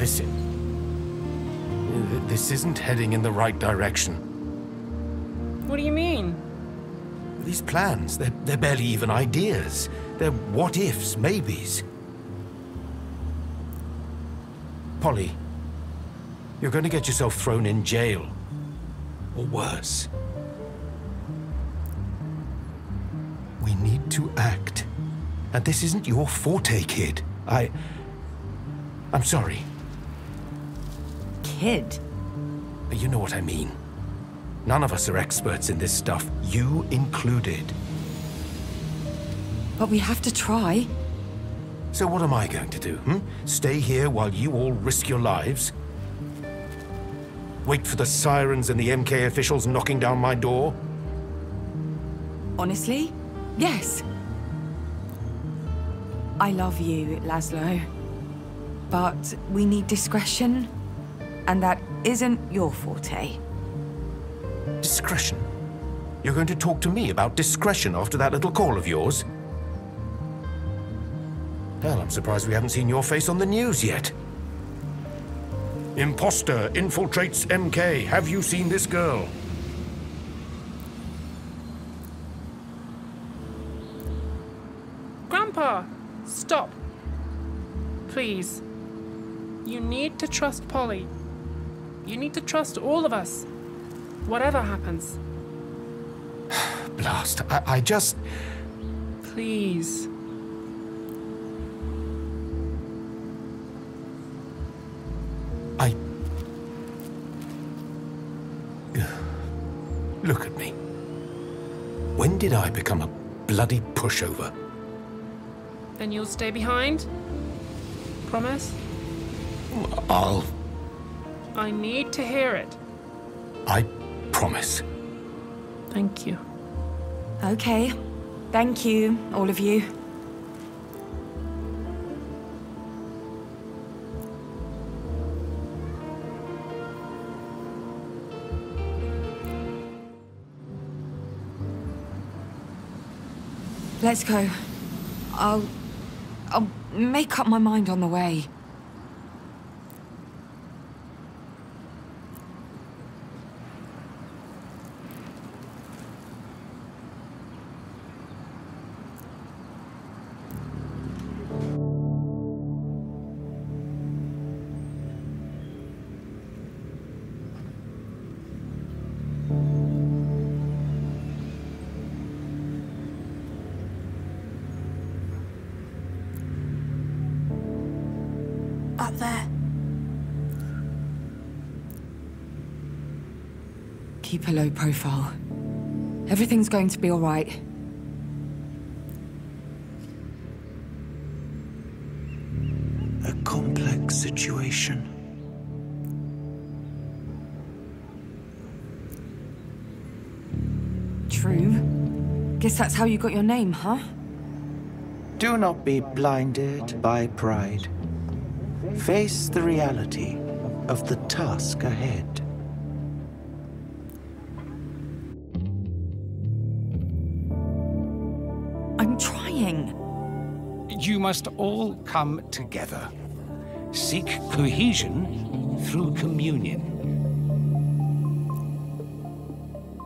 Listen. This isn't heading in the right direction. What do you mean? These plans, they're barely even ideas. They're what-ifs, maybes. Polly, you're going to get yourself thrown in jail. Or worse. We need to act. And this isn't your forte, kid. I'm sorry. Kid? You know what I mean. None of us are experts in this stuff, you included. But we have to try. So what am I going to do, Stay here while you all risk your lives? Wait for the sirens and the MK officials knocking down my door? Honestly, yes. I love you, Laszlo. But we need discretion, and that isn't your forte. Discretion? You're going to talk to me about discretion after that little call of yours? Hell, I'm surprised we haven't seen your face on the news yet. Imposter infiltrates MK. Have you seen this girl? Grandpa, stop. Please. You need to trust Polly. You need to trust all of us. Whatever happens. Blast. I just... Please. Look at me. When did I become a bloody pushover? Then you'll stay behind? Promise? I need to hear it. I promise. Thank you. Okay. Thank you, all of you. Let's go. I'll make up my mind on the way. Up there. Keep a low profile. Everything's going to be all right. A complex situation. True. Guess that's how you got your name, huh? Do not be blinded by pride. Face the reality of the task ahead. I'm trying. You must all come together. Seek cohesion through communion.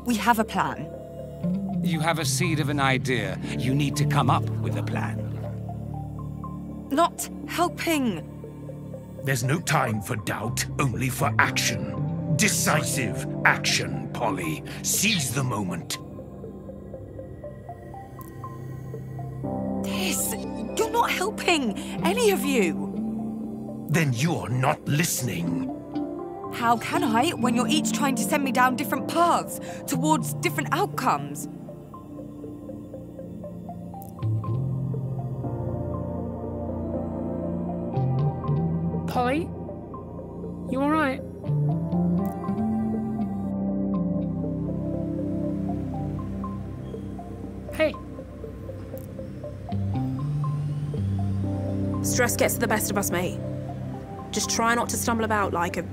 We have a plan. You have a seed of an idea. You need to come up with a plan. Not helping. There's no time for doubt, only for action. Decisive action, Polly. Seize the moment. You're not helping, any of you. Then you're not listening. How can I, when you're each trying to send me down different paths, towards different outcomes? Polly? You all right? Hey. Stress gets the best of us, mate. Just try not to stumble about like a...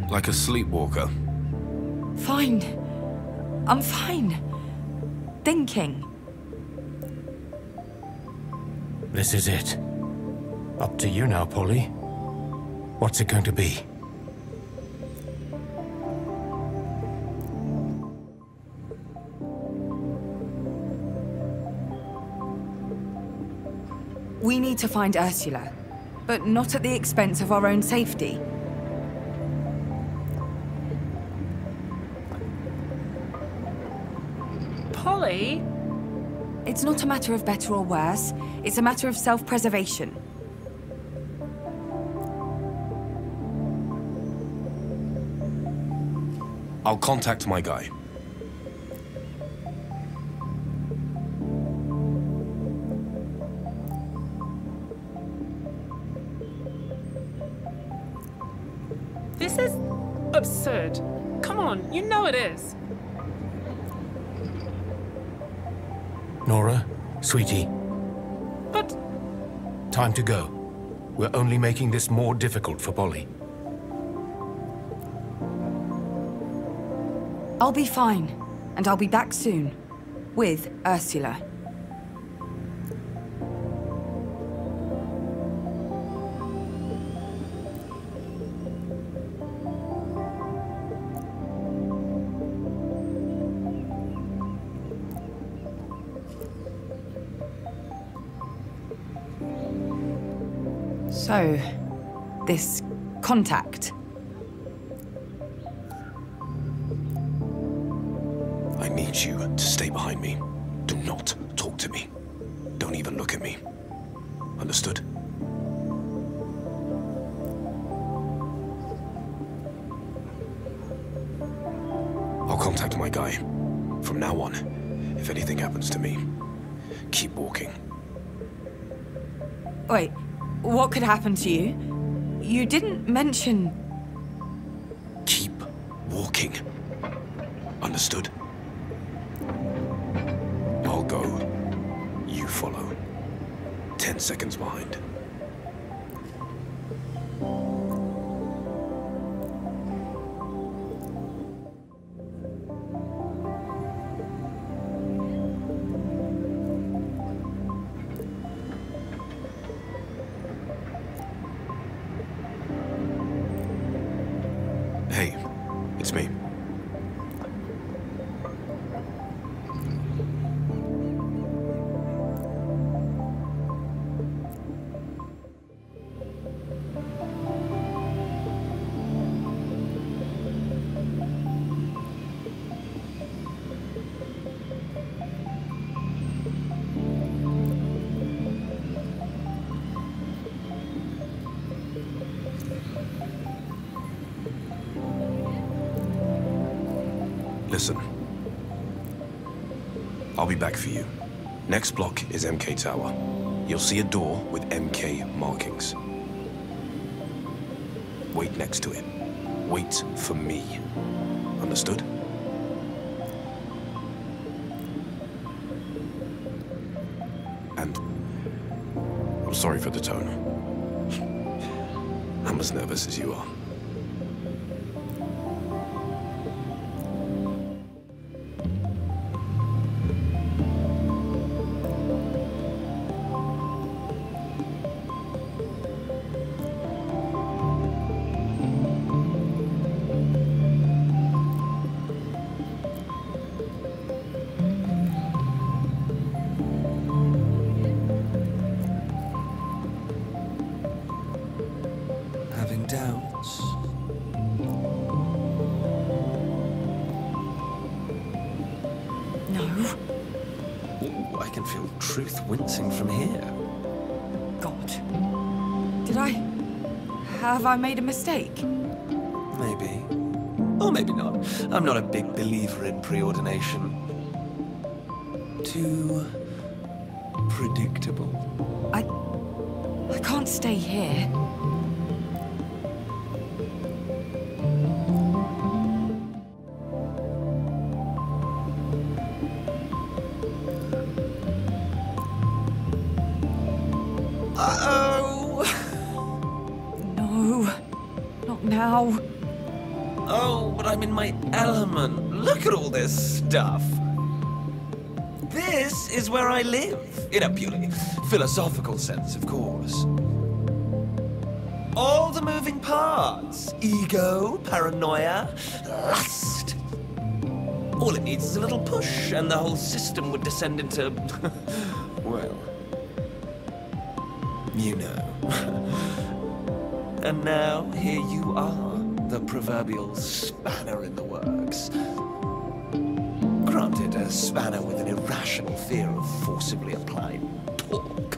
Like a sleepwalker. Fine. I'm fine. Thinking. This is it. Up to you now, Polly. What's it going to be? We need to find Ursula, but not at the expense of our own safety. Polly? It's not a matter of better or worse, it's a matter of self-preservation. I'll contact my guy. This is absurd. Come on, you know it is. Nora, sweetie, But time to go. We're only making this more difficult for Polly. I'll be fine, and I'll be back soon, with Ursula. So, this contact. I need you to stay behind me. Do not talk to me. Don't even look at me. Understood? I'll contact my guy. From now on, if anything happens to me, keep walking. Wait, what could happen to you? You didn't mention... Keep walking. Understood? I'll go. You follow. 10 seconds behind. Hey, it's me. Listen. I'll be back for you. Next block is MK Tower. You'll see a door with MK markings. Wait next to it. Wait for me. Understood? And I'm sorry for the tone. I'm as nervous as you are. Having doubts? No. Ooh, I can feel truth wincing from here. God. Did I... Have I made a mistake? Maybe. Or maybe not. I'm not a big believer in preordination. Too... predictable. I can't stay here. Uh-oh! No. Not now. Oh, but I'm in my element. Look at all this stuff. This is where I live. In a purely philosophical sense, of course. All the moving parts. Ego, paranoia, lust. All it needs is a little push, and the whole system would descend into... well... you know. And now, here you are, the proverbial spanner in the works. Granted, a spanner with an irrational fear of forcibly applied torque.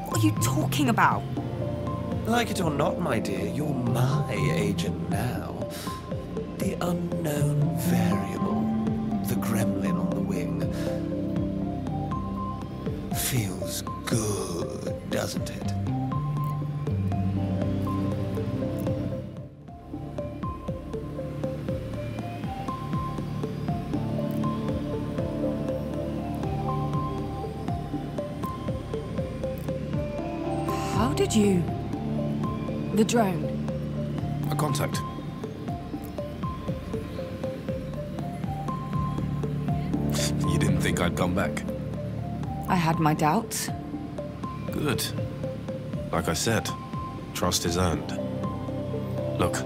What are you talking about? Like it or not, my dear, you're my agent now. The unknown variable, the gremlin on the wing. Feels good, doesn't it? How did you... The drone? A contact. You didn't think I'd come back? I had my doubts. Good. Like I said, trust is earned. Look.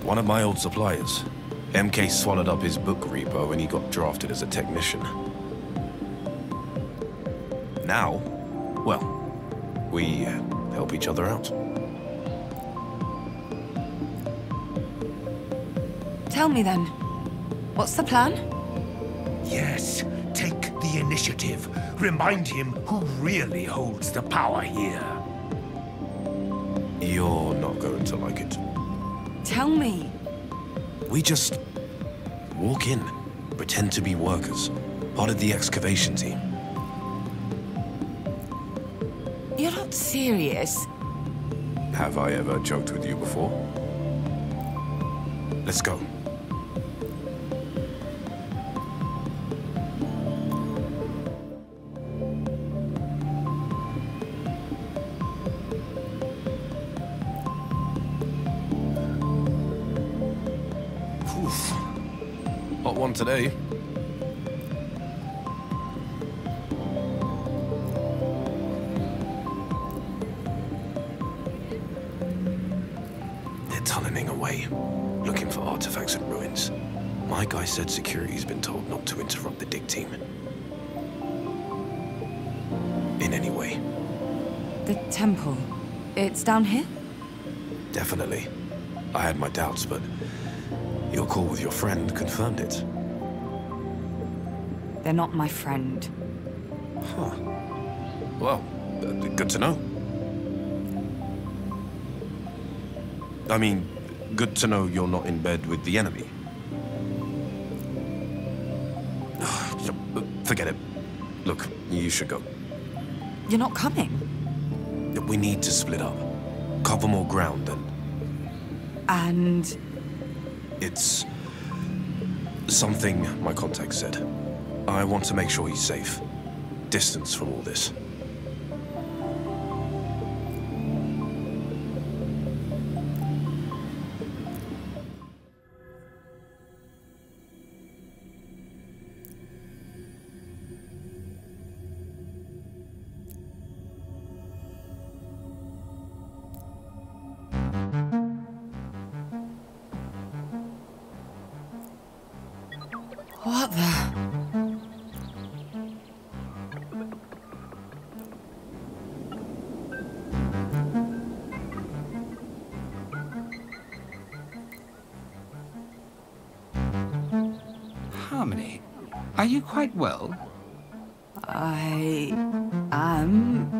One of my old suppliers. MK swallowed up his book repo and he got drafted as a technician. Now, well, we help each other out. Tell me then, what's the plan? Yes, take the initiative. Remind him who really holds the power here. You're not going to like it. Tell me. We just walk in, pretend to be workers, part of the excavation team. You're not serious. Have I ever joked with you before? Let's go. Oof. Hot one today. Tunneling away, looking for artifacts and ruins. My guy said security's been told not to interrupt the dig team. In any way. The temple. It's down here? Definitely. I had my doubts, but your call with your friend confirmed it. They're not my friend. Huh. Well, good to know. I mean, good to know you're not in bed with the enemy. Forget it. Look, you should go. You're not coming? We need to split up. Cover more ground and... And... It's... something my contact said. I want to make sure he's safe. Distance from all this. What the... Harmony, are you quite well? I... am...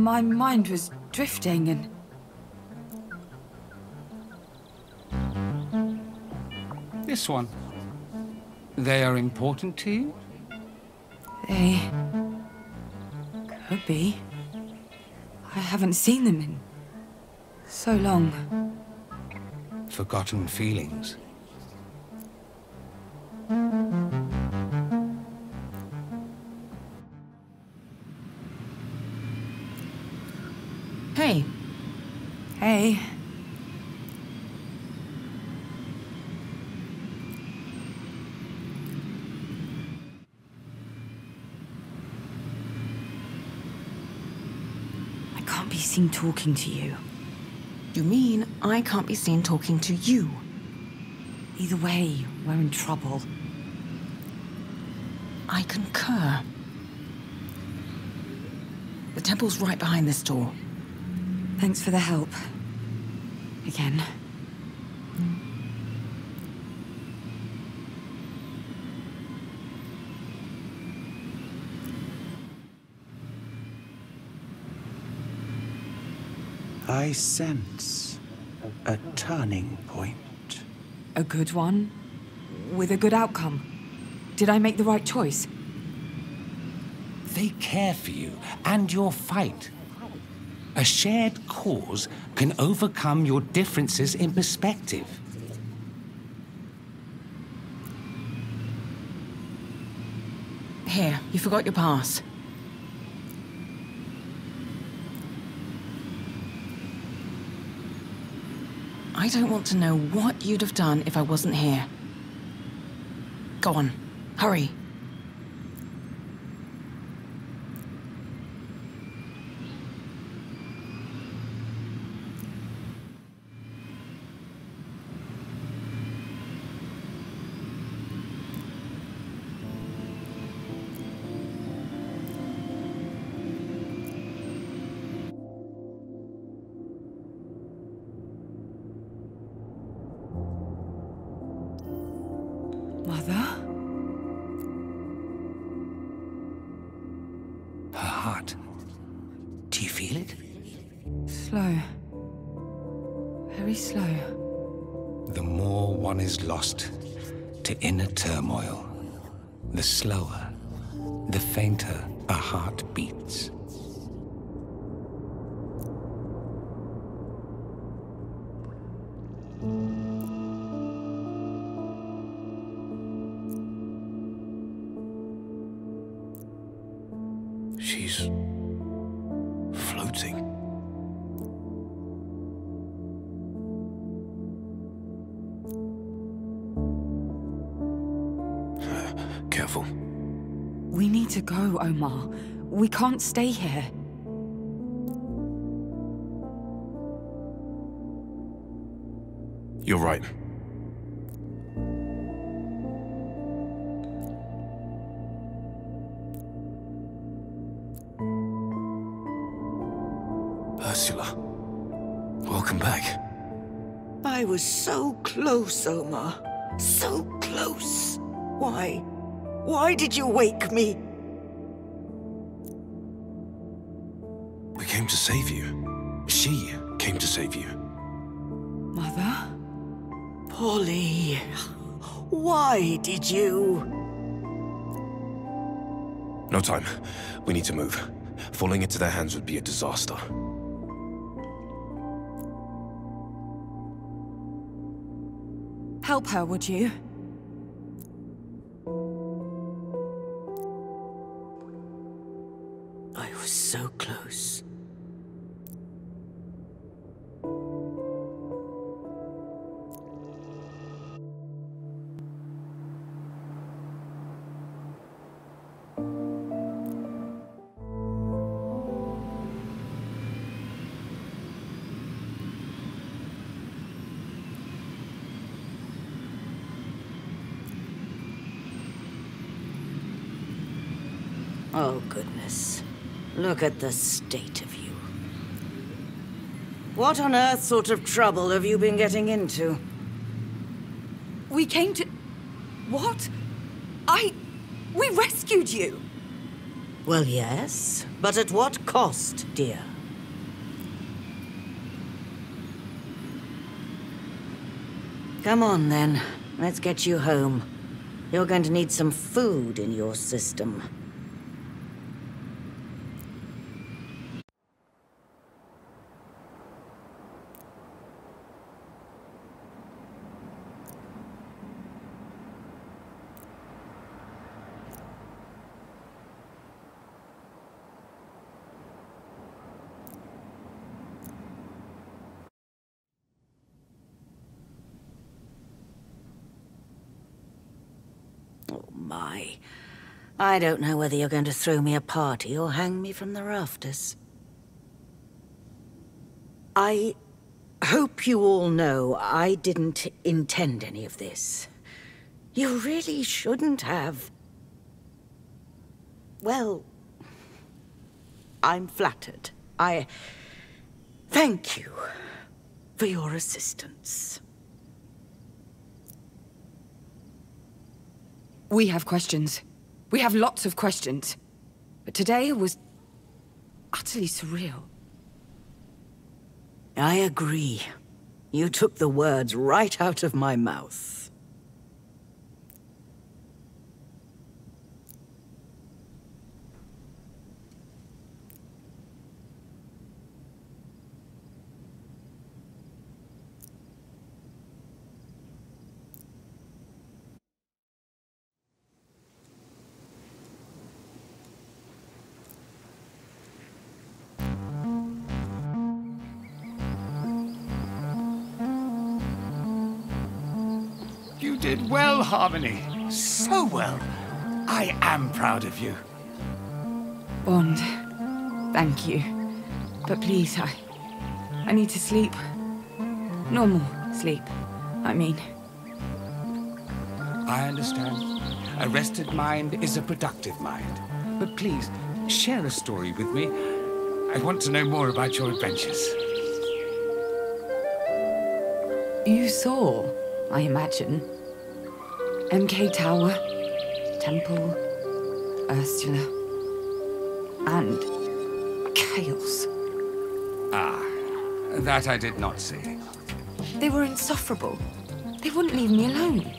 My mind was drifting and... This one. They are important to you? They... could be. I haven't seen them in... so long. Forgotten feelings. Hey. Hey. can't be seen talking to you. You mean I can't be seen talking to you? Either way, we're in trouble. I concur. The temple's right behind this door. Thanks for the help. Again. I sense a turning point. A good one? With a good outcome? Did I make the right choice? They care for you and your fight. A shared cause can overcome your differences in perspective. Here, you forgot your pass. I don't want to know what you'd have done if I wasn't here. Go on, hurry. Mother? Her heart. Do you feel it? Slow. Very slow. The more one is lost to inner turmoil, the slower, the fainter a heart beats. She's floating. Careful. We need to go, Omar. We can't stay here. You're right. Ursula, welcome back. I was so close, Omar. So close. Why? Why did you wake me? We came to save you. She came to save you. Mother? Polly, why did you? No time. We need to move. Falling into their hands would be a disaster. Help her, would you? I was so close. Oh, goodness. Look at the state of you. What on earth sort of trouble have you been getting into? We came to... What? We rescued you! Well, yes, but at what cost, dear? Come on, then. Let's get you home. You're going to need some food in your system. Oh, my. I don't know whether you're going to throw me a party or hang me from the rafters. I hope you all know I didn't intend any of this. You really shouldn't have. Well, I'm flattered. I thank you for your assistance. We have questions. We have lots of questions. But today was utterly surreal. I agree. You took the words right out of my mouth. You did well, Harmony. So well. I am proud of you. Bond, thank you. But please, I need to sleep. Normal sleep, I mean. I understand. A rested mind is a productive mind. But please, share a story with me. I want to know more about your adventures. You saw, I imagine. MK Tower, Temple, Ursula, and chaos. Ah, that I did not see. They were insufferable. They wouldn't leave me alone.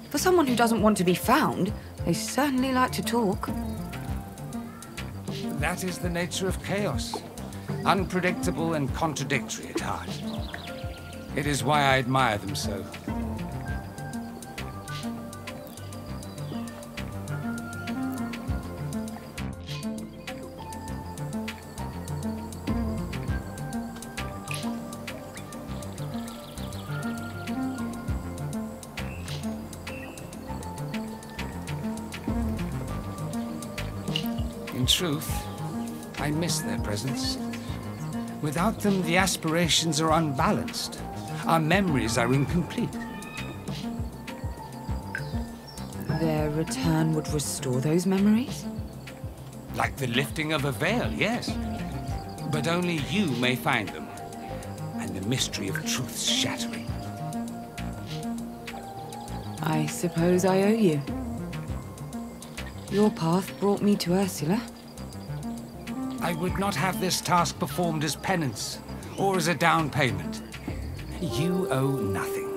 For someone who doesn't want to be found, they certainly like to talk. That is the nature of chaos. Unpredictable and contradictory at heart. It is why I admire them so. In truth, I miss their presence. Without them, the aspirations are unbalanced. Our memories are incomplete. Their return would restore those memories? Like the lifting of a veil, yes. But only you may find them. And the mystery of truth's shattering. I suppose I owe you. Your path brought me to Ursula. I would not have this task performed as penance, or as a down payment. You owe nothing.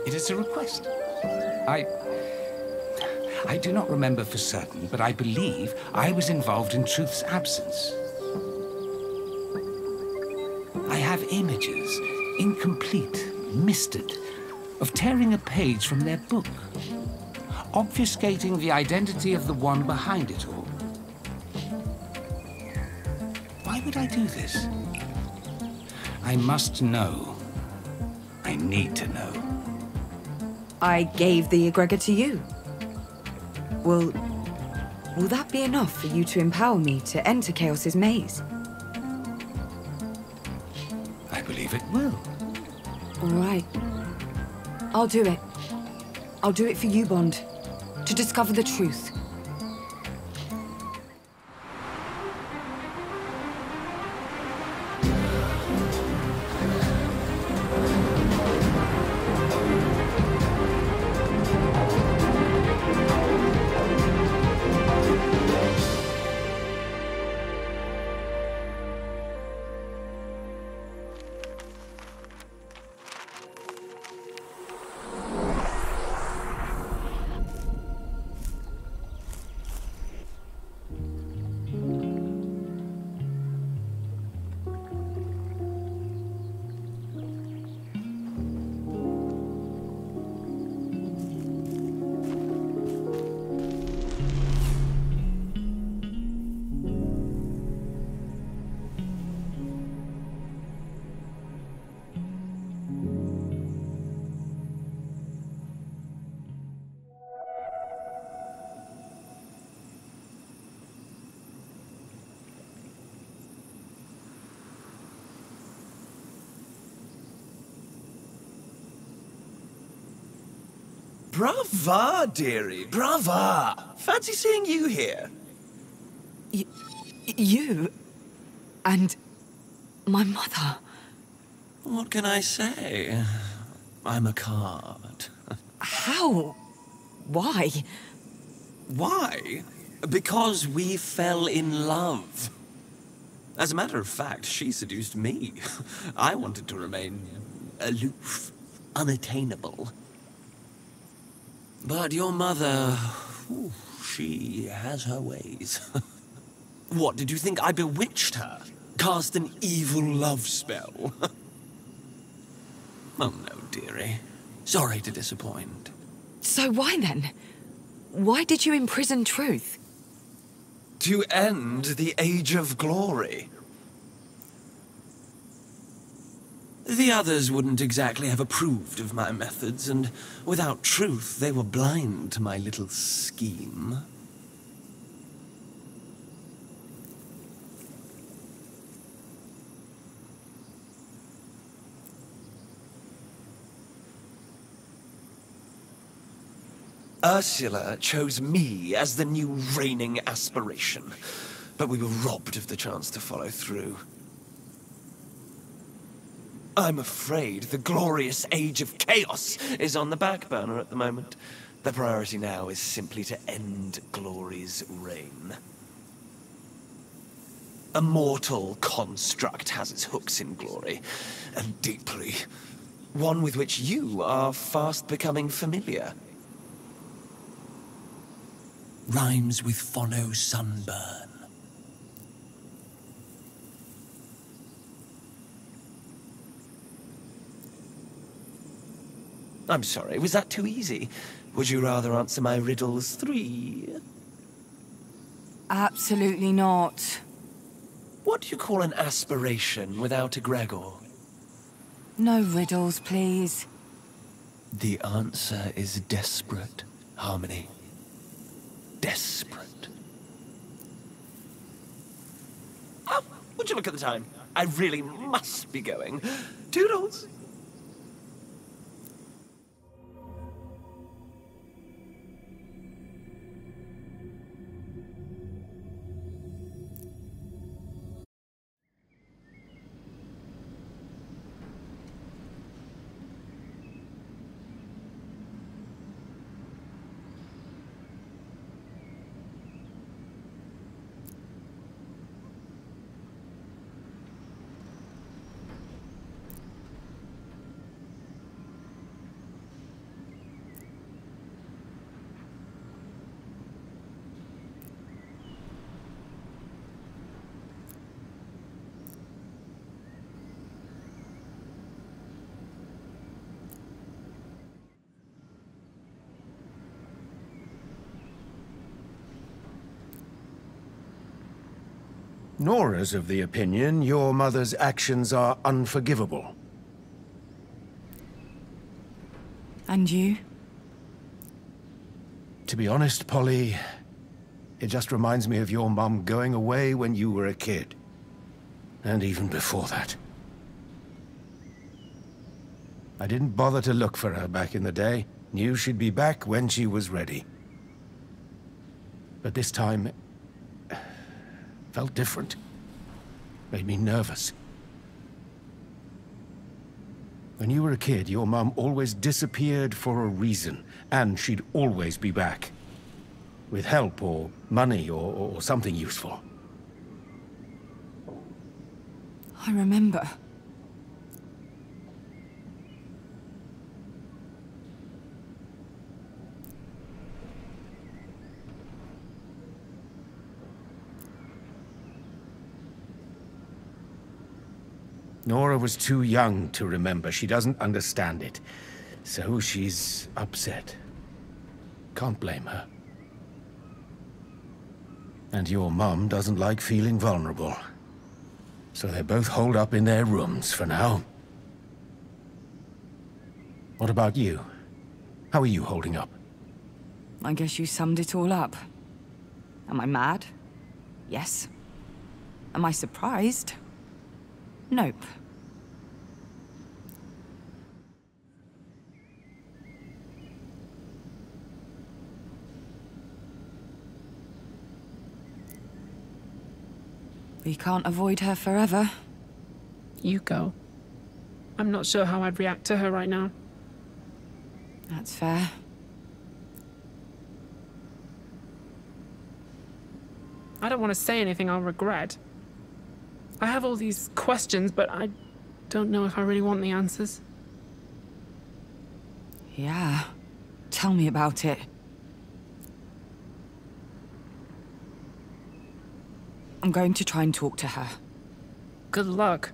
It is a request. I do not remember for certain, but I believe I was involved in Truth's absence. I have images, incomplete, misted, of tearing a page from their book, obfuscating the identity of the one behind it all. Why would I do this? I must know. I need to know. I gave the egregor to you. Will that be enough for you to empower me to enter Chaos's maze? I believe it will. All right. I'll do it. I'll do it for you, Bond. To discover the truth. Brava, dearie, brava! Fancy seeing you here. You? And my mother? What can I say? I'm a card. How? Why? Why? Because we fell in love. As a matter of fact, she seduced me. I wanted to remain aloof, unattainable. But your mother, she has her ways. What, did you think I bewitched her? Cast an evil love spell? Oh no, dearie. Sorry to disappoint. So why then? Why did you imprison Truth? To end the Age of Glory. The others wouldn't exactly have approved of my methods, and without Truth, they were blind to my little scheme. Ursula chose me as the new reigning aspiration, but we were robbed of the chance to follow through. I'm afraid the glorious age of chaos is on the back burner at the moment. The priority now is simply to end Glory's reign. A mortal construct has its hooks in Glory, and deeply. One with which you are fast becoming familiar. Rhymes with phono sunburn. I'm sorry, was that too easy? Would you rather answer my riddles 3? Absolutely not. What do you call an aspiration without a Gregor? No riddles, please. The answer is desperate, Harmony. Desperate. Oh, would you look at the time? I really must be going. Toodles! Nora's of the opinion your mother's actions are unforgivable. And you? To be honest, Polly, it just reminds me of your mum going away when you were a kid. And even before that. I didn't bother to look for her back in the day. Knew she'd be back when she was ready. But this time, felt different. Made me nervous. When you were a kid, your mum always disappeared for a reason, and she'd always be back. With help or money or something useful. I remember. Nora was too young to remember. She doesn't understand it. So she's upset. Can't blame her. And your mum doesn't like feeling vulnerable. So they're both holed up in their rooms for now. What about you? How are you holding up? I guess you summed it all up. Am I mad? Yes. Am I surprised? Nope. We can't avoid her forever. You go. I'm not sure how I'd react to her right now. That's fair. I don't want to say anything I'll regret. I have all these questions, but I don't know if I really want the answers. Yeah. Tell me about it. I'm going to try and talk to her. Good luck.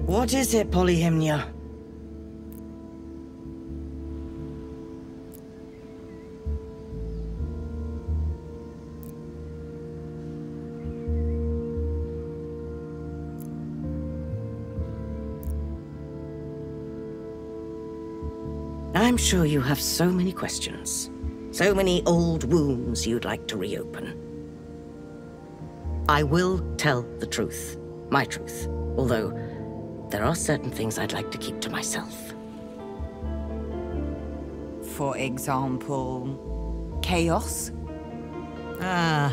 What is it, Polyhymnia? I'm sure you have so many questions. So many old wounds you'd like to reopen. I will tell the truth. My truth. Although, there are certain things I'd like to keep to myself. For example, chaos? Ah,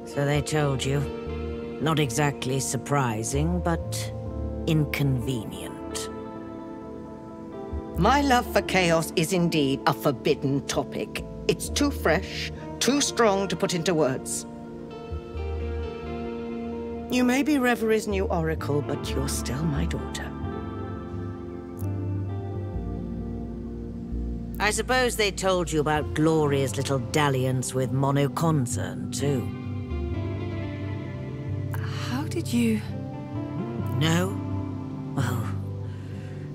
so they told you. Not exactly surprising, but inconvenient. My love for chaos is indeed a forbidden topic. It's too fresh, too strong to put into words. You may be Reverie's new oracle, but you're still my daughter. I suppose they told you about Gloria's little dalliance with Monoconcern, too. How did you... No? Oh,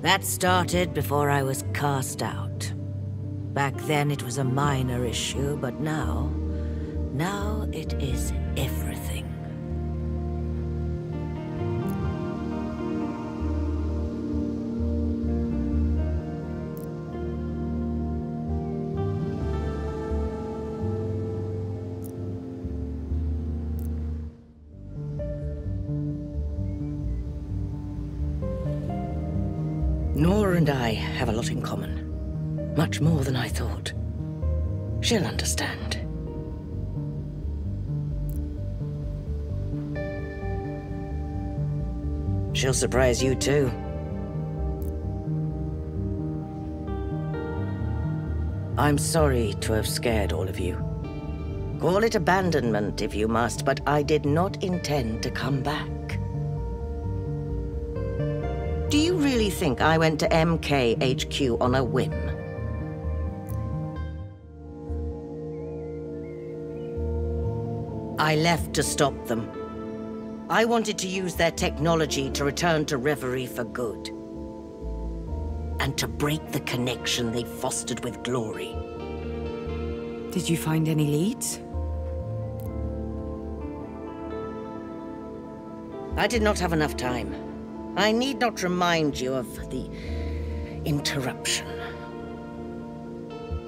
that started before I was cast out. Back then it was a minor issue, but now it is everything. Nora and I have a lot in common. Much more than I thought. She'll understand. She'll surprise you too. I'm sorry to have scared all of you. Call it abandonment if you must, but I did not intend to come back. Do you really think I went to MKHQ on a whim? I left to stop them. I wanted to use their technology to return to Reverie for good. And to break the connection they fostered with Glory. Did you find any leads? I did not have enough time. I need not remind you of the interruption.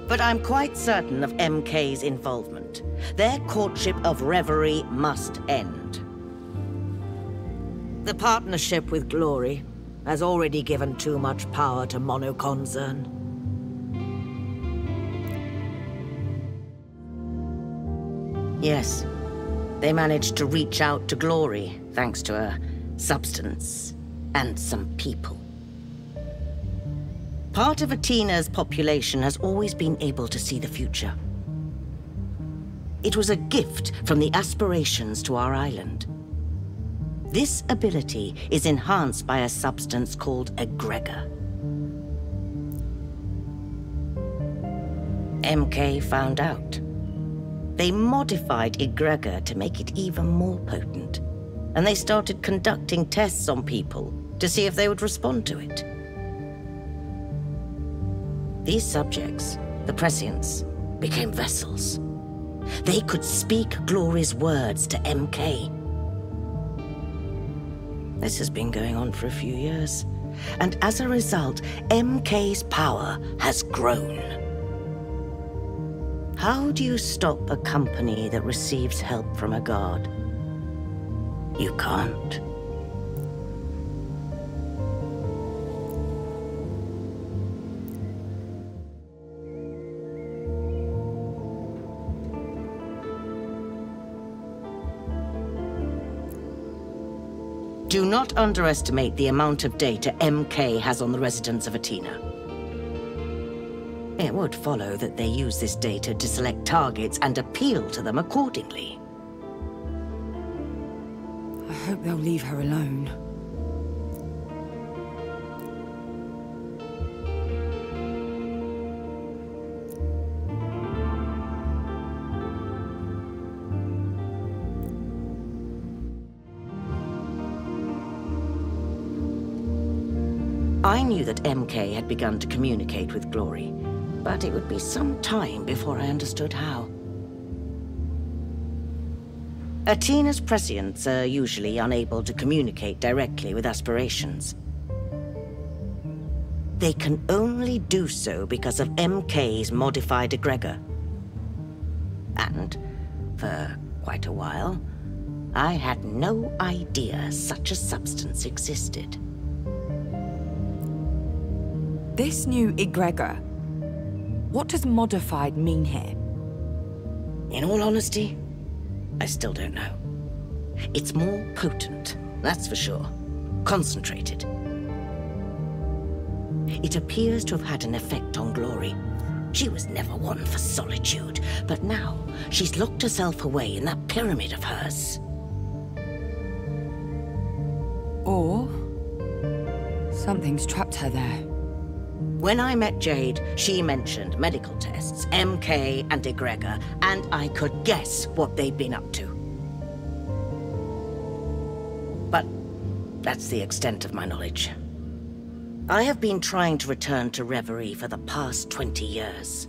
But I'm quite certain of MK's involvement. Their courtship of Reverie must end. The partnership with Glory has already given too much power to Monoconcern. Yes, they managed to reach out to Glory thanks to a substance and some people. Part of Atena's population has always been able to see the future. It was a gift from the aspirations to our island. This ability is enhanced by a substance called egregor. MK found out. They modified egregor to make it even more potent, and they started conducting tests on people to see if they would respond to it. These subjects, the prescients, became vessels. They could speak Glory's words to MK. This has been going on for a few years, and as a result, MK's power has grown. How do you stop a company that receives help from a god? You can't. Do not underestimate the amount of data MK has on the residents of Athena. It would follow that they use this data to select targets and appeal to them accordingly. I hope they'll leave her alone. I knew that MK had begun to communicate with Glory, but it would be some time before I understood how. Athena's prescients are usually unable to communicate directly with aspirations. They can only do so because of MK's modified egregor. And, for quite a while, I had no idea such a substance existed. This new egregor, what does modified mean here? In all honesty, I still don't know. It's more potent, that's for sure. Concentrated. It appears to have had an effect on Glory. She was never one for solitude, but now she's locked herself away in that pyramid of hers. Or something's trapped her there. When I met Jade, she mentioned medical tests, MK and egregor, and I could guess what they'd been up to. But that's the extent of my knowledge. I have been trying to return to Reverie for the past 20 years.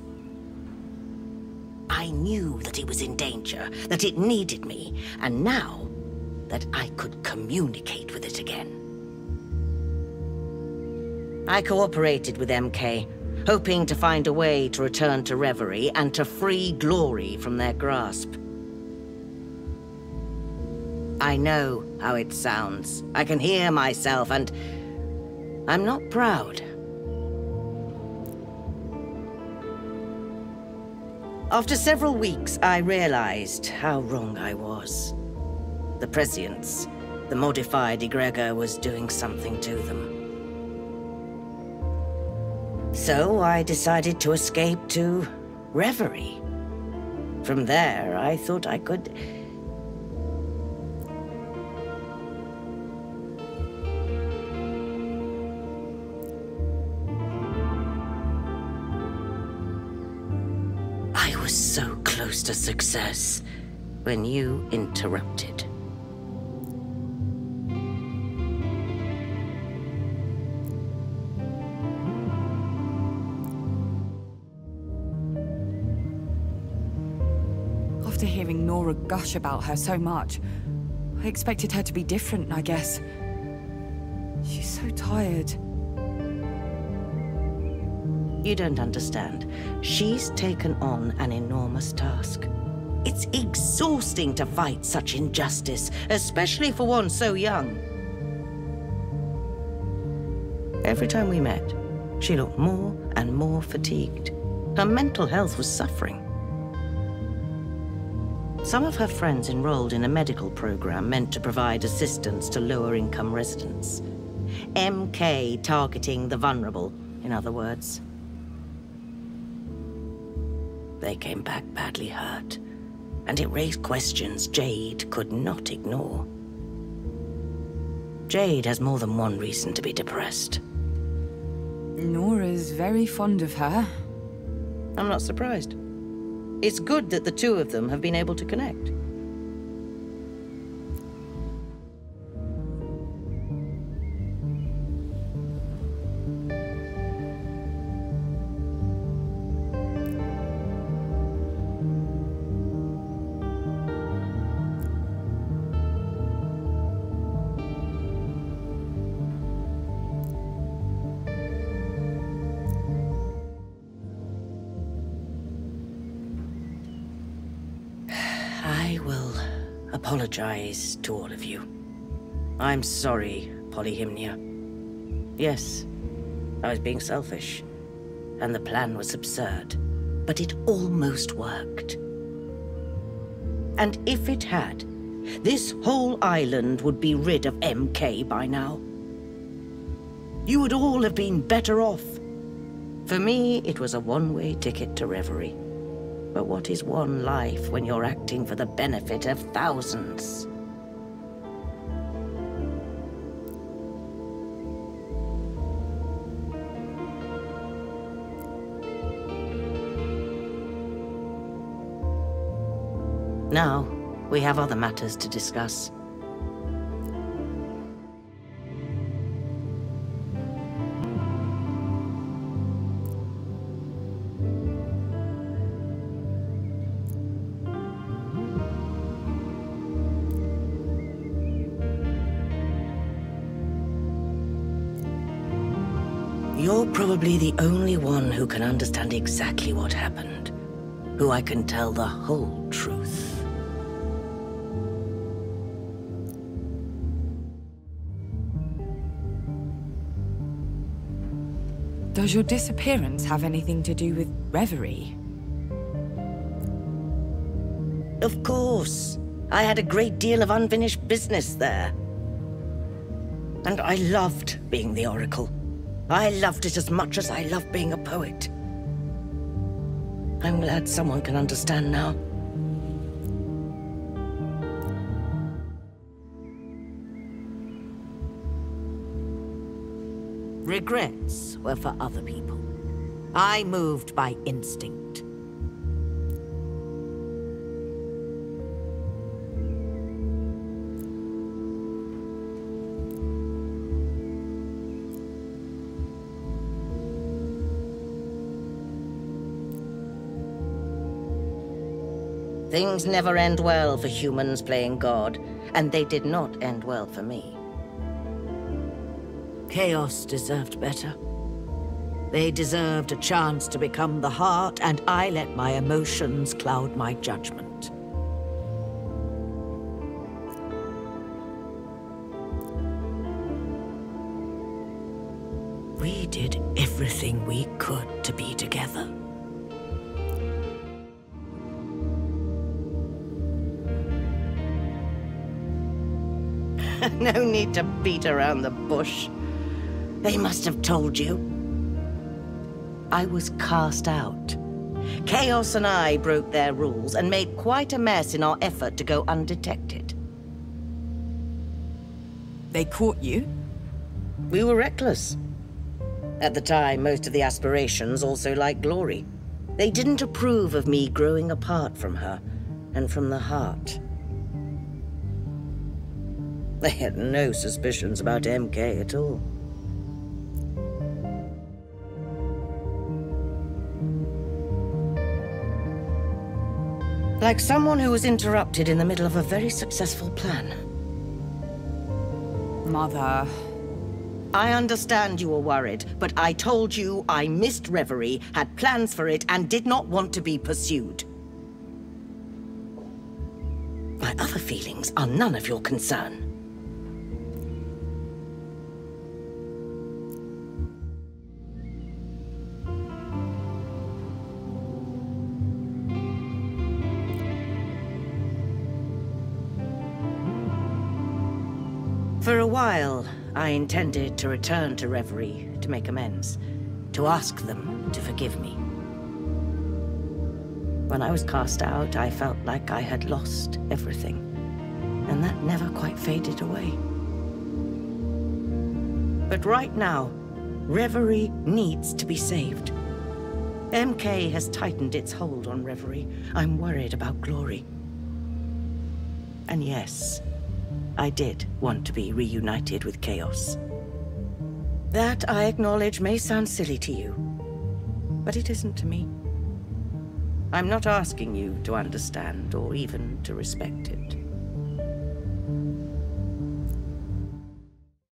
I knew that it was in danger, that it needed me, and now that I could communicate with it again. I cooperated with MK, hoping to find a way to return to Reverie and to free Glory from their grasp. I know how it sounds. I can hear myself, and I'm not proud. After several weeks, I realized how wrong I was. The prescience, the modified egregor, was doing something to them. So I decided to escape to Reverie. From there, I thought I could... I was so close to success when you interrupted. After hearing Nora gush about her so much, I expected her to be different, I guess. She's so tired. You don't understand. She's taken on an enormous task. It's exhausting to fight such injustice, especially for one so young. Every time we met, she looked more and more fatigued. Her mental health was suffering. Some of her friends enrolled in a medical program meant to provide assistance to lower-income residents. MK targeting the vulnerable, in other words. They came back badly hurt, and it raised questions Jade could not ignore. Jade has more than one reason to be depressed. Nora's very fond of her. I'm not surprised. It's good that the two of them have been able to connect. I will apologize to all of you. I'm sorry, Polyhymnia. Yes, I was being selfish, and the plan was absurd, but it almost worked. And if it had, this whole island would be rid of MK by now. You would all have been better off. For me, it was a one-way ticket to Reverie. But what is one life when you're acting for the benefit of thousands? Now, we have other matters to discuss. You're probably the only one who can understand exactly what happened, who I can tell the whole truth. Does your disappearance have anything to do with Reverie? Of course. I had a great deal of unfinished business there. And I loved being the Oracle. I loved it as much as I loved being a poet. I'm glad someone can understand now. Regrets were for other people. I moved by instinct. Things never end well for humans playing God, and they did not end well for me. Chaos deserved better. They deserved a chance to become the heart, and I let my emotions cloud my judgment. We did everything we could to be together. No need to beat around the bush. They must have told you. I was cast out. Chaos and I broke their rules and made quite a mess in our effort to go undetected. They caught you? We were reckless. At the time, most of the aspirations also liked Glory. They didn't approve of me growing apart from her and from the heart. They had no suspicions about MK at all. Like someone who was interrupted in the middle of a very successful plan. Mother... I understand you were worried, but I told you I missed Reverie, had plans for it, and did not want to be pursued. My other feelings are none of your concern. For a while, I intended to return to Reverie to make amends, to ask them to forgive me. When I was cast out, I felt like I had lost everything, and that never quite faded away. But right now, Reverie needs to be saved. MK has tightened its hold on Reverie. I'm worried about Glory. And yes, I did want to be reunited with Chaos. That, I acknowledge, may sound silly to you, but it isn't to me. I'm not asking you to understand or even to respect it.